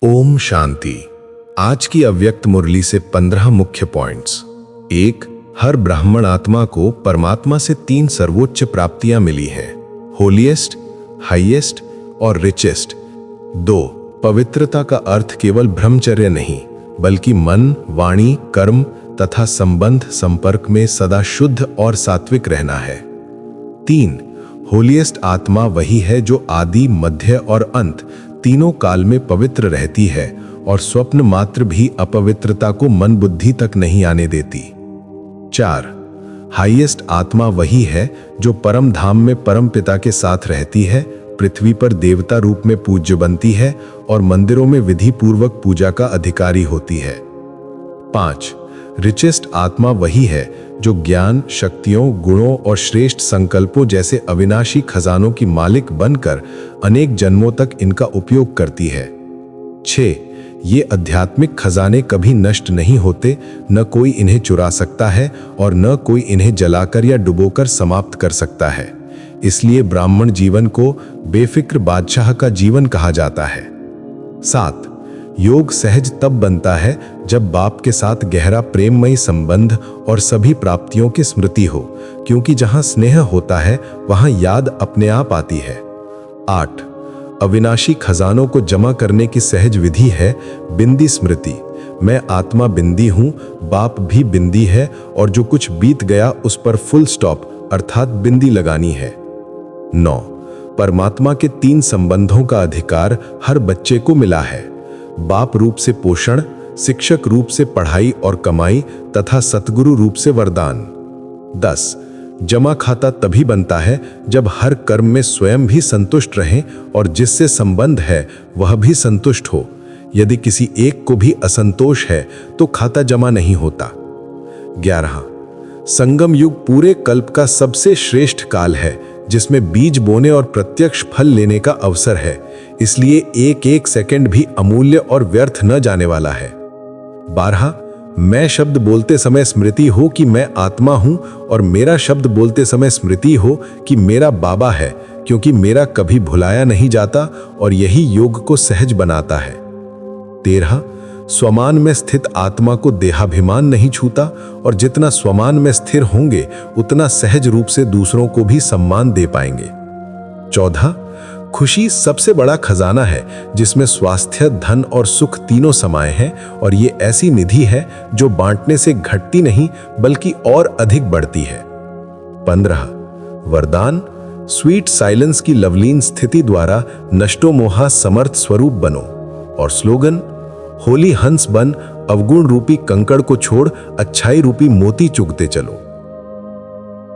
ओम शांति। आज की अव्यक्त मुरली से 15 मुख्य पॉइंट्स। 1. हर ब्राह्मण आत्मा को परमात्मा से 3 सर्वोच्च प्राप्तियां मिली हैं, होलीएस्ट, हाईएस्ट और रिचेस्ट। 2. पवित्रता का अर्थ केवल ब्रह्मचर्य नहीं, बल्कि मन, वाणी, कर्म तथा संबंध संपर्क में सदा शुद्ध और सात्विक रहना है। 3. होलीएस्ट आत्मा वही है जो आदि, मध्य और अंत तीनों काल में पवित्र रहती है और स्वप्न मात्र भी अपवित्रता को मन बुद्धि तक नहीं आने देती। 4. हाईएस्ट आत्मा वही है जो परम धाम में परम पिता के साथ रहती है, पृथ्वी पर देवता रूप में पूज्य बनती है और मंदिरों में विधि पूर्वक पूजा का अधिकारी होती है। 5. रिचेस्ट आत्मा वही है जो ज्ञान, शक्तियों, गुणों और श्रेष्ठ संकल्पों जैसे अविनाशी खजानों की मालिक बनकर अनेक जन्मों तक इनका उपयोग करती है। 6. ये आध्यात्मिक खजाने कभी नष्ट नहीं होते, न कोई इन्हें चुरा सकता है और न कोई इन्हें जलाकर या डुबोकर समाप्त कर सकता है। इसलिए ब्राह्मण जीवन को बेफिक्र बादशाह का जीवन कहा जाता है। 7. योग सहज तब बनता है जब बाप के साथ गहरा प्रेममयी संबंध और सभी प्राप्तियों की स्मृति हो, क्योंकि जहां स्नेह होता है वहां याद अपने आप आती है। 8. अविनाशी खजानों को जमा करने की सहज विधि है बिंदी स्मृति। मैं आत्मा बिंदी हूं, बाप भी बिंदी है और जो कुछ बीत गया उस पर फुल स्टॉप अर्थात बिंदी लगानी है। 9. परमात्मा के 3 संबंधों का अधिकार हर बच्चे को मिला है, बाप रूप से पोषण, शिक्षक रूप से पढ़ाई और कमाई तथा सतगुरु रूप से वरदान। 10. जमा खाता तभी बनता है जब हर कर्म में स्वयं भी संतुष्ट रहें और जिससे संबंध है वह भी संतुष्ट हो। यदि किसी एक को भी असंतोष है तो खाता जमा नहीं होता। 11. संगम युग पूरे कल्प का सबसे श्रेष्ठ काल है जिसमें बीज बोने और प्रत्यक्ष फल लेने का अवसर है, इसलिए एक एक सेकंड भी अमूल्य और व्यर्थ न जाने वाला है। 12. मैं शब्द बोलते समय स्मृति हो कि मैं आत्मा हूं और मेरा शब्द बोलते समय स्मृति हो कि मेरा बाबा है, क्योंकि मेरा कभी भुलाया नहीं जाता और यही योग को सहज बनाता है। 13. स्वमान में स्थित आत्मा को देहाभिमान नहीं छूता और जितना स्वमान में स्थिर होंगे उतना सहज रूप से दूसरों को भी सम्मान दे पाएंगे। 14. खुशी सबसे बड़ा खजाना है जिसमें स्वास्थ्य, धन और सुख तीनों समाये हैं और ये ऐसी निधि है जो बांटने से घटती नहीं बल्कि और अधिक बढ़ती है। 15. वरदान स्वीट साइलेंस की लवलीन स्थिति द्वारा नष्टो मोहा समर्थ स्वरूप बनो। और स्लोगन होली हंस बन, अवगुण रूपी कंकड़ को छोड़ अच्छाई रूपी मोती चुगते चलो।